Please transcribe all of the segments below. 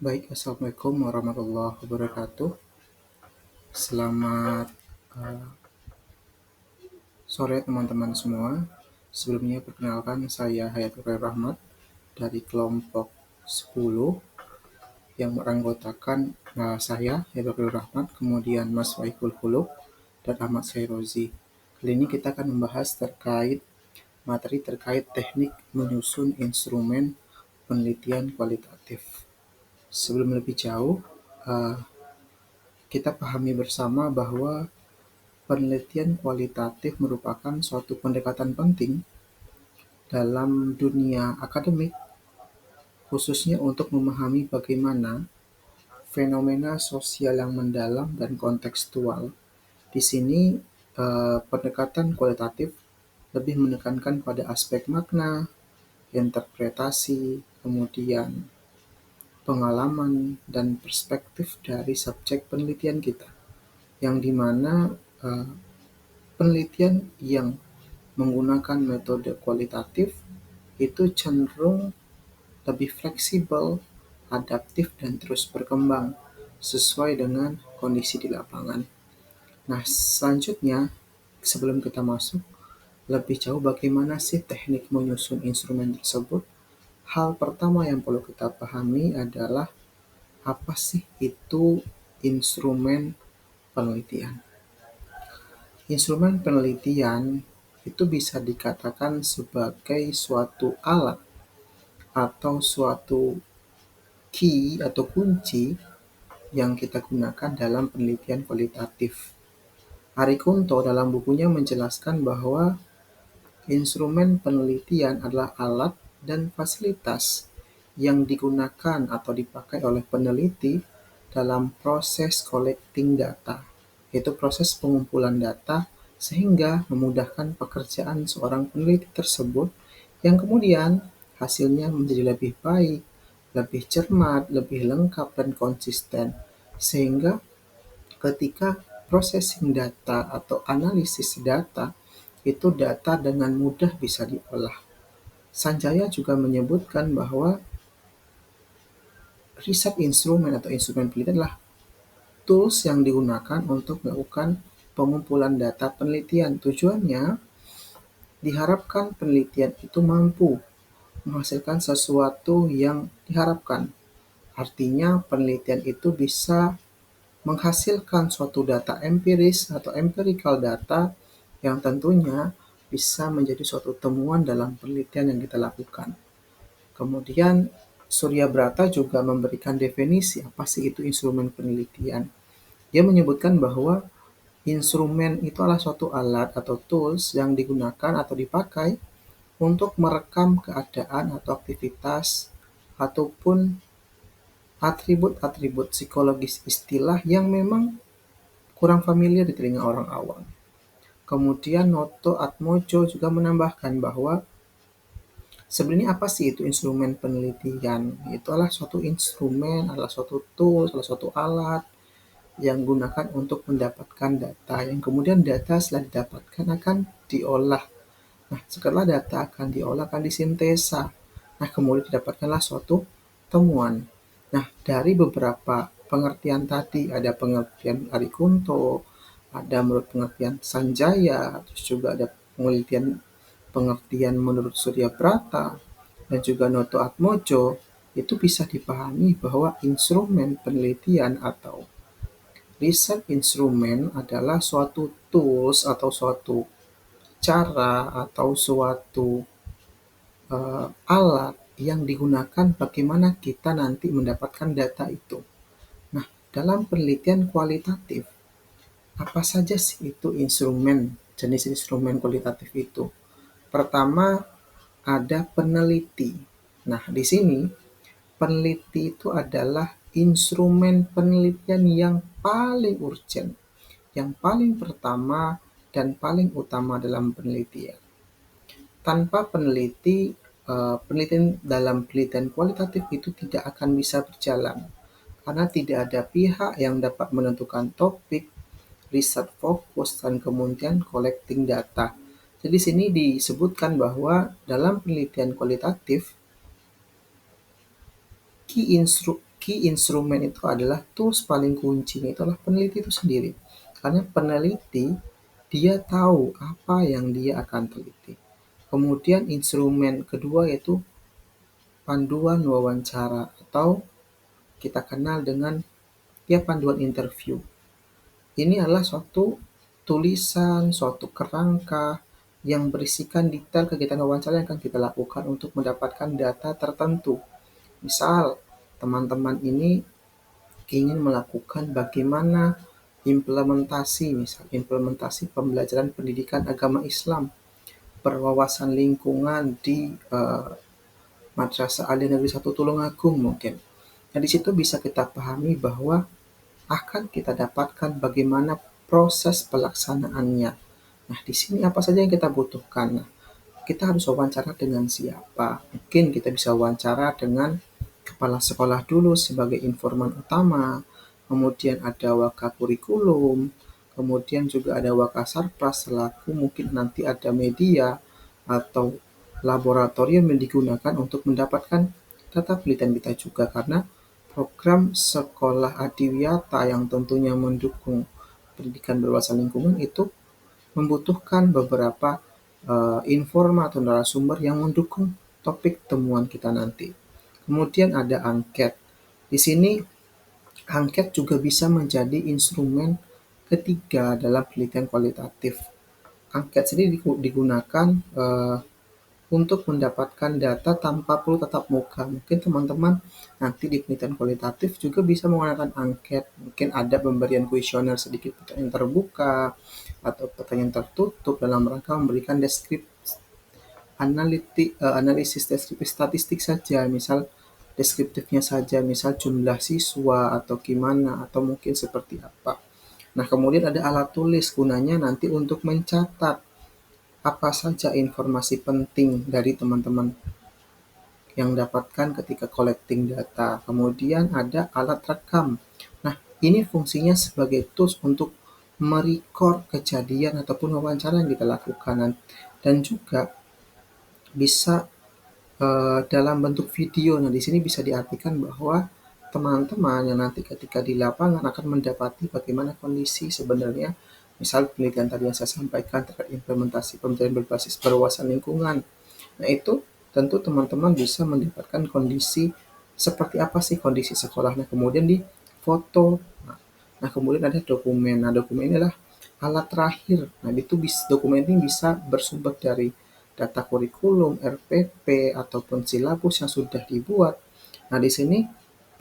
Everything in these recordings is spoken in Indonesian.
Baik, Assalamualaikum warahmatullahi wabarakatuh. Selamat uh, sore teman-teman semua. Sebelumnya perkenalkan saya Hayatul Khair Rahmat dari kelompok 10 yang beranggotakan saya Hayatul Khair Rahmat, kemudian Mas Waikul Huluk dan Ahmad Syairozi. Kali ini kita akan membahas materi terkait teknik menyusun instrumen penelitian kualitatif. Sebelum lebih jauh, uh, kita pahami bersama bahwa penelitian kualitatif merupakan suatu pendekatan penting dalam dunia akademik, khususnya untuk memahami bagaimana fenomena sosial yang mendalam dan kontekstual. Di sini, pendekatan kualitatif lebih menekankan pada aspek makna, interpretasi, kemudian pengalaman, dan perspektif dari subjek penelitian kita, yang dimana penelitian yang menggunakan metode kualitatif itu cenderung lebih fleksibel, adaptif, dan terus berkembang sesuai dengan kondisi di lapangan. Nah, selanjutnya, sebelum kita masuk lebih jauh bagaimana sih teknik menyusun instrumen tersebut, hal pertama yang perlu kita pahami adalah apa sih itu instrumen penelitian. Instrumen penelitian itu bisa dikatakan sebagai suatu alat atau suatu key atau kunci yang kita gunakan dalam penelitian kualitatif. Ari Kunto dalam bukunya menjelaskan bahwa instrumen penelitian adalah alat dan fasilitas yang digunakan atau dipakai oleh peneliti dalam proses collecting data, yaitu proses pengumpulan data sehingga memudahkan pekerjaan seorang peneliti tersebut yang kemudian hasilnya menjadi lebih baik, lebih cermat, lebih lengkap dan konsisten. Sehingga ketika processing data atau analisis data, itu data dengan mudah bisa diolah. Sanjaya juga menyebutkan bahwa riset instrumen atau instrumen penelitian adalah tools yang digunakan untuk melakukan pengumpulan data penelitian. Tujuannya diharapkan penelitian itu mampu menghasilkan sesuatu yang diharapkan. Artinya penelitian itu bisa menghasilkan suatu data empiris atau empirical data yang tentunya bisa menjadi suatu temuan dalam penelitian yang kita lakukan. Kemudian Surya Brata juga memberikan definisi apa sih itu instrumen penelitian. Dia menyebutkan bahwa instrumen itu adalah suatu alat atau tools yang digunakan atau dipakai untuk merekam keadaan atau aktivitas ataupun atribut-atribut psikologis istilah yang memang kurang familiar di telinga orang awam. Kemudian Noto Atmojo juga menambahkan bahwa sebenarnya apa sih itu instrumen penelitian? Itu adalah suatu instrumen, adalah suatu tool, adalah suatu alat yang digunakan untuk mendapatkan data, yang kemudian data setelah didapatkan akan diolah. Nah, setelah data akan diolah, akan disintesa. Nah, kemudian didapatkanlah suatu temuan. Nah, dari beberapa pengertian tadi, ada pengertian Ari Kunto, ada menurut pengertian Sanjaya, terus juga ada pengertian menurut Surya Prata, dan juga Noto Atmojo, itu bisa dipahami bahwa instrumen penelitian atau riset instrumen adalah suatu tools atau suatu cara atau suatu alat yang digunakan bagaimana kita nanti mendapatkan data itu. Nah, dalam penelitian kualitatif, apa saja sih itu instrumen, jenis instrumen kualitatif itu? Pertama, ada peneliti. Nah, di sini peneliti itu adalah instrumen penelitian yang paling urgent, yang paling pertama dan paling utama dalam penelitian. Tanpa peneliti, penelitian dalam penelitian kualitatif itu tidak akan bisa berjalan, karena tidak ada pihak yang dapat menentukan topik, riset fokus, dan kemudian collecting data. Jadi di sini disebutkan bahwa dalam penelitian kualitatif, key instrumen itu adalah tools paling kuncinya itu adalah peneliti itu sendiri. Karena peneliti dia tahu apa yang dia akan teliti. Kemudian instrumen kedua yaitu panduan wawancara atau kita kenal dengan panduan interview. Ini adalah suatu tulisan, suatu kerangka yang berisikan detail kegiatan wawancara yang akan kita lakukan untuk mendapatkan data tertentu. Misal, teman-teman ini ingin melakukan bagaimana implementasi pembelajaran pendidikan agama Islam, berwawasan lingkungan di Madrasah Aliyah Negeri 1 Tulungagung mungkin. Nah, di situ bisa kita pahami bahwa akan kita dapatkan bagaimana proses pelaksanaannya. Nah, di sini apa saja yang kita butuhkan? Nah, kita harus wawancara dengan siapa? Mungkin kita bisa wawancara dengan kepala sekolah dulu sebagai informan utama, kemudian ada wakakurikulum, kemudian juga ada wakasarpras selaku mungkin nanti ada media atau laboratorium yang digunakan untuk mendapatkan data penelitian kita juga, karena program sekolah adiwiyata yang tentunya mendukung pendidikan berwawasan lingkungan itu membutuhkan beberapa informa atau narasumber yang mendukung topik temuan kita nanti. Kemudian ada angket. Di sini angket juga bisa menjadi instrumen ketiga dalam penelitian kualitatif. Angket sendiri digunakan untuk mendapatkan data tanpa perlu tatap muka. Mungkin teman-teman nanti di penelitian kualitatif juga bisa menggunakan angket. Mungkin ada pemberian kuesioner sedikit pertanyaan terbuka atau pertanyaan tertutup dalam rangka memberikan analisis deskriptif statistik saja, misal deskriptifnya saja, misal jumlah siswa atau gimana, atau mungkin seperti apa. Nah, kemudian ada alat tulis gunanya nanti untuk mencatat apa saja informasi penting dari teman-teman yang dapatkan ketika collecting data. Kemudian ada alat rekam. Nah, ini fungsinya sebagai tools untuk merecord kejadian ataupun wawancara yang kita lakukan. Dan juga bisa dalam bentuk video. Nah, di sini bisa diartikan bahwa teman-teman yang nanti ketika di lapangan akan mendapati bagaimana kondisi sebenarnya, misal penelitian tadi yang saya sampaikan terkait implementasi pembelajaran berbasis berwawasan lingkungan. Nah, itu tentu teman-teman bisa mendapatkan kondisi seperti apa sih kondisi sekolahnya, kemudian di foto. Nah, kemudian ada dokumen. Nah, dokumen ini adalah alat terakhir. Nah, itu dokumen ini bisa bersumber dari data kurikulum, RPP, ataupun silabus yang sudah dibuat. Nah, di sini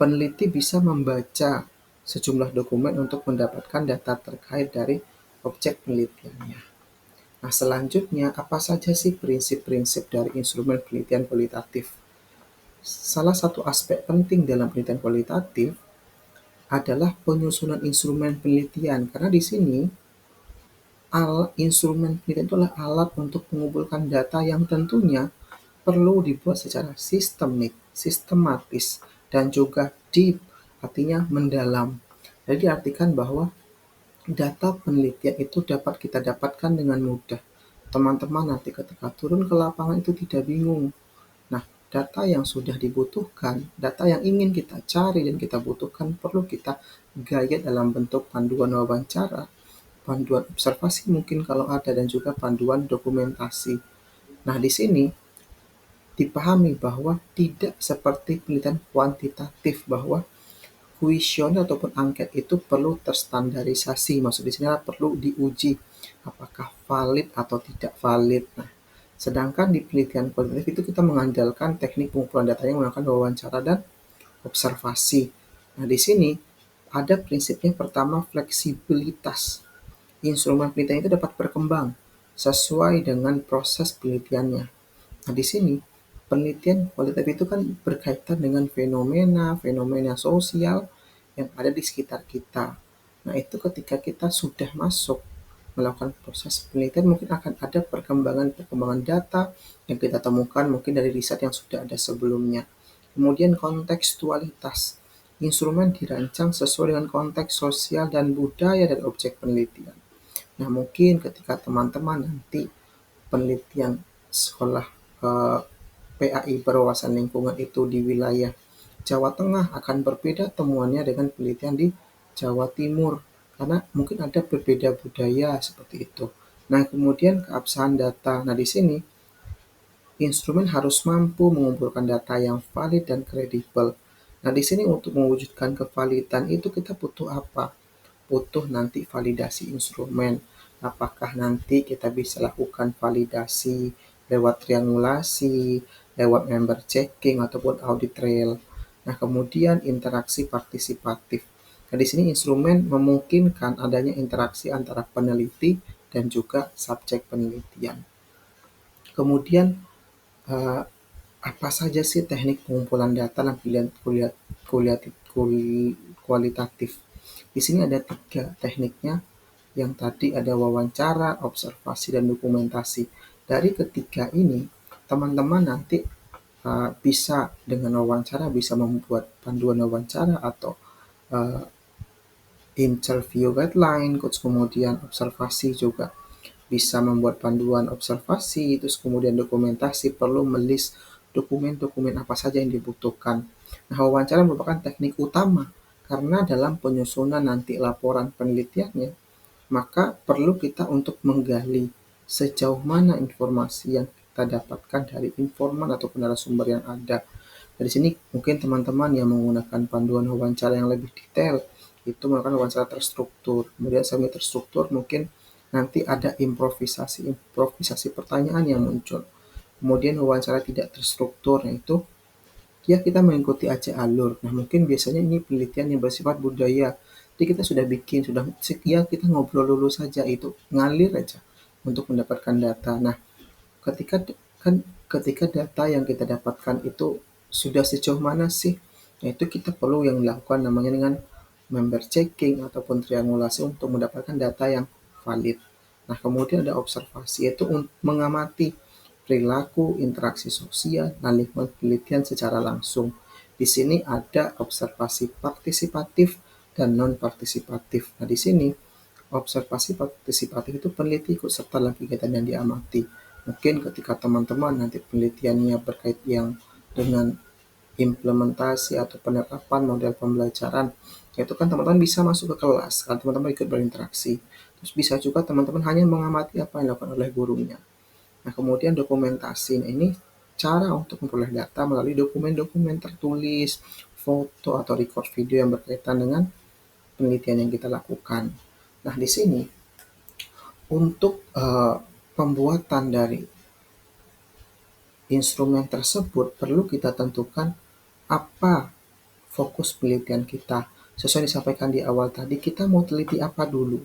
peneliti bisa membaca sejumlah dokumen untuk mendapatkan data terkait dari objek penelitiannya. Nah, selanjutnya, apa saja sih prinsip-prinsip dari instrumen penelitian kualitatif? Salah satu aspek penting dalam penelitian kualitatif adalah penyusunan instrumen penelitian, karena di sini instrumen penelitian itu adalah alat untuk mengumpulkan data yang tentunya perlu dibuat secara sistematis, dan juga deep, artinya mendalam. Jadi diartikan bahwa data penelitian itu dapat kita dapatkan dengan mudah. Teman-teman nanti ketika turun ke lapangan itu tidak bingung. Nah, data yang sudah dibutuhkan, data yang ingin kita cari dan kita butuhkan perlu kita gaya dalam bentuk panduan wawancara, panduan observasi mungkin kalau ada, dan juga panduan dokumentasi. Nah, di sini dipahami bahwa tidak seperti penelitian kuantitatif bahwa kuesioner ataupun angket itu perlu terstandarisasi. Maksud di sini adalah perlu diuji apakah valid atau tidak valid. Nah, sedangkan di penelitian kualitatif itu kita mengandalkan teknik pengumpulan data yang menggunakan wawancara dan observasi. Nah, di sini ada prinsipnya pertama fleksibilitas. Instrumen penelitian itu dapat berkembang sesuai dengan proses penelitiannya. Nah, di sini penelitian kualitatif itu kan berkaitan dengan fenomena sosial yang ada di sekitar kita. Nah, itu ketika kita sudah masuk melakukan proses penelitian, mungkin akan ada perkembangan data yang kita temukan mungkin dari riset yang sudah ada sebelumnya. Kemudian kontekstualitas. Instrumen dirancang sesuai dengan konteks sosial dan budaya dari objek penelitian. Nah, mungkin ketika teman-teman nanti penelitian sekolah PAI berwawasan lingkungan itu di wilayah Jawa Tengah akan berbeda temuannya dengan penelitian di Jawa Timur, karena mungkin ada berbeda budaya seperti itu. Nah, kemudian keabsahan data. Nah, di sini instrumen harus mampu mengumpulkan data yang valid dan kredibel. Nah, di sini untuk mewujudkan kevalidan itu kita butuh apa? Butuh nanti validasi instrumen. Apakah nanti kita bisa lakukan validasi lewat triangulasi, lewat member checking, ataupun audit trail. Nah, kemudian interaksi partisipatif. Nah, di sini instrumen memungkinkan adanya interaksi antara peneliti dan juga subjek penelitian. Kemudian, eh, apa saja sih teknik pengumpulan data dalam pilihan kualitatif? Di sini ada 3 tekniknya, yang tadi ada wawancara, observasi, dan dokumentasi. Dari ketiga ini, teman-teman nanti bisa dengan wawancara bisa membuat panduan wawancara atau uh, interview guideline, terus kemudian observasi juga bisa membuat panduan observasi, terus kemudian dokumentasi perlu melis dokumen-dokumen apa saja yang dibutuhkan. Nah, wawancara merupakan teknik utama karena dalam penyusunan nanti laporan penelitiannya, maka perlu kita untuk menggali sejauh mana informasi yang kita dapatkan dari informan atau narasumber yang ada. Dari sini mungkin teman-teman yang menggunakan panduan wawancara yang lebih detail itu melakukan wawancara terstruktur. Kemudian semi terstruktur mungkin nanti ada improvisasi pertanyaan yang muncul. Kemudian wawancara tidak terstruktur, yaitu ya kita mengikuti aja alur. Nah, mungkin biasanya ini penelitian yang bersifat budaya. Jadi kita sudah bikin, sudah ya kita ngobrol dulu saja, itu ngalir aja untuk mendapatkan data. Nah, ketika kan ketika data yang kita dapatkan itu sudah sejauh mana sih? Nah, itu kita perlu yang dilakukan namanya dengan member checking ataupun triangulasi untuk mendapatkan data yang valid. Nah, kemudian ada observasi, yaitu mengamati perilaku, interaksi sosial, dan lingkungan penelitian secara langsung. Di sini ada observasi partisipatif dan non-partisipatif. Nah, di sini observasi partisipatif itu peneliti ikut serta dalam kegiatan yang diamati. Mungkin ketika teman-teman nanti penelitiannya berkait yang dengan implementasi atau penerapan model pembelajaran, itu kan teman-teman bisa masuk ke kelas, kalau teman-teman ikut berinteraksi. Terus bisa juga teman-teman hanya mengamati apa yang dilakukan oleh gurunya. Nah, kemudian dokumentasi. Nah, ini cara untuk memperoleh data melalui dokumen-dokumen tertulis, foto, atau record video yang berkaitan dengan penelitian yang kita lakukan. Nah, di sini untuk pembuatan dari instrumen tersebut perlu kita tentukan apa fokus penelitian kita. Sesuai disampaikan di awal tadi, kita mau teliti apa dulu.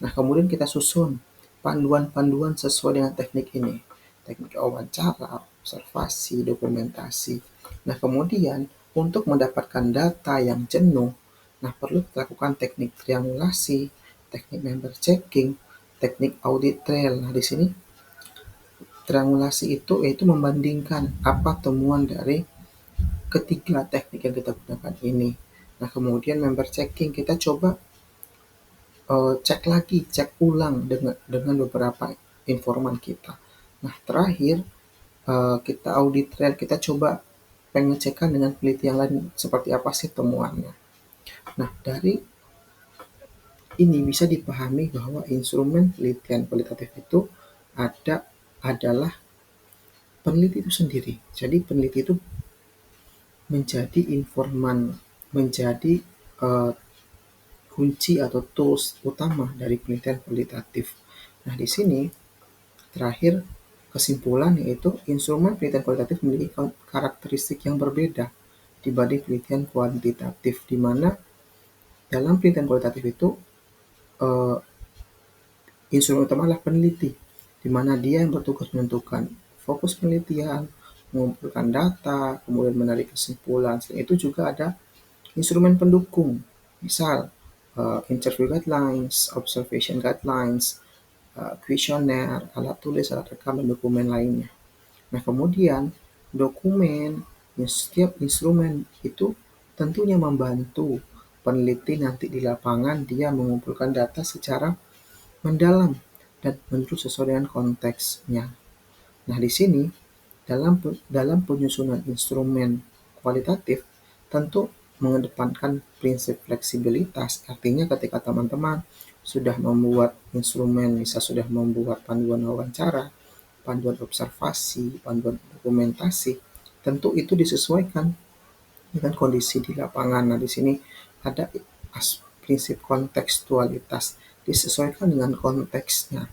Nah, kemudian kita susun panduan-panduan sesuai dengan teknik ini. Teknik wawancara, observasi, dokumentasi. Nah, kemudian untuk mendapatkan data yang jenuh, nah perlu dilakukan teknik triangulasi, teknik member checking, teknik audit trail. Nah, di sini triangulasi itu yaitu membandingkan apa temuan dari ketiga teknik yang kita gunakan ini. Nah, kemudian member checking kita coba cek ulang dengan beberapa informan kita. Nah, terakhir kita audit trail, kita coba pengecekan dengan penelitian lain seperti apa sih temuannya. Nah, dari ini bisa dipahami bahwa instrumen penelitian kualitatif itu adalah peneliti itu sendiri. Jadi peneliti itu menjadi informan, menjadi uh, kunci atau tools utama dari penelitian kualitatif. Nah, di sini terakhir kesimpulan yaitu instrumen penelitian kualitatif memiliki karakteristik yang berbeda dibanding penelitian kuantitatif, di mana dalam penelitian kualitatif itu eh, instrumen utama adalah peneliti, di mana dia yang bertugas menentukan fokus penelitian, mengumpulkan data, kemudian menarik kesimpulan. Selain itu juga ada instrumen pendukung, misal interview guidelines, observation guidelines, kuesioner, alat tulis, alat rekam, dan dokumen lainnya. Nah, kemudian dokumen, setiap instrumen itu tentunya membantu peneliti nanti di lapangan dia mengumpulkan data secara mendalam dan menurut sesuai dengan konteksnya. Nah, di sini dalam penyusunan instrumen kualitatif Tentu mengedepankan prinsip fleksibilitas, artinya ketika teman-teman sudah membuat instrumen, misal sudah membuat panduan wawancara, panduan observasi, panduan dokumentasi, tentu itu disesuaikan dengan kondisi di lapangan. Nah, di sini ada prinsip kontekstualitas, disesuaikan dengan konteksnya,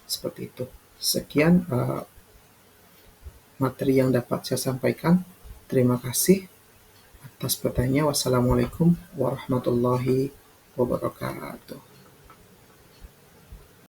seperti itu. Sekian materi yang dapat saya sampaikan. Terima kasih atas pertanyaan. Wassalamualaikum warahmatullahi wabarakatuh.